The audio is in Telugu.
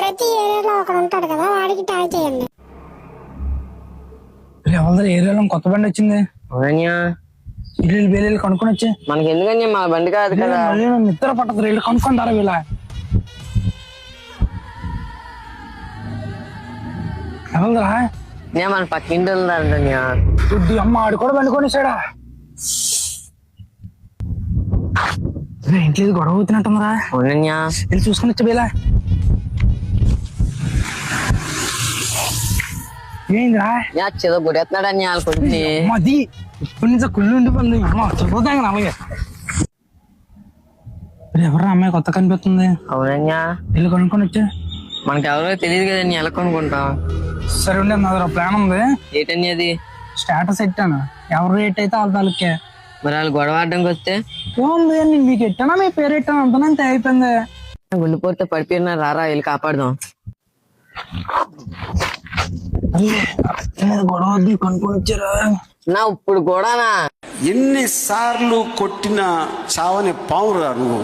ప్రతి ఏరియాలో ఒకడు ఉంటాడు కదా, వాడికి ట్యాగ్ చేయండి. ఎవరి ఏరియాలో కొత్త బండి వచ్చింది. ఇల్లు బేలీలు కనుక్కొని వచ్చి. మనకి ఎందుకని మా బండి కాదు కదా. నిద్ర పట్టదు, రైలు కనుక్కుంటారా వీళ్ళ. ఎవరిరా మన పక్కింటి వెళ్దాంటా. అమ్మ ఆడు కూడా బండి కొనిసాడా. ఇంట్లో గొడవ అవుతున్నట్టుందిరా. వెళ్ళి చూసుకుని వచ్చా బేలా. ఏందిరా చేదో గుడెత్తున్నాడని వాళ్ళకొచ్చి అది ఇప్పటి నుంచి కుళ్ళు ఉండిపోయింది. చదువుతాం అలాగే. ఎవరు అమ్మాయి కొత్త కనిపిస్తుంది. అవునయ్యా, వెళ్ళి కొనుక్కొని వచ్చా. మనకి ఎవరో తెలియదు కదా, ఎలా కొనుక్కుంటాం. సరే ఉండే, నా ప్లాన్ ఉంది. ఏంటని అది? స్టేటస్ పెట్టాను, ఎవరు రేట్ అయితే వాళ్ళ తాలూకే. మరి వాళ్ళు గొడవ ఆడడానికి వస్తే ఏముంది, నేను మీకు ఎట్టానా మీ పేరు ఎట్టాను అంతనంతే అయిపోయింది. గుండిపోతే పడిపోయినా రారా, వెళ్ళి కాపాడదాం. గొడవ కొనుక్కొని వచ్చారా నా ఇప్పుడు కూడానా ఎన్నిసార్లు కొట్టిన చావని పావురా నువ్వు.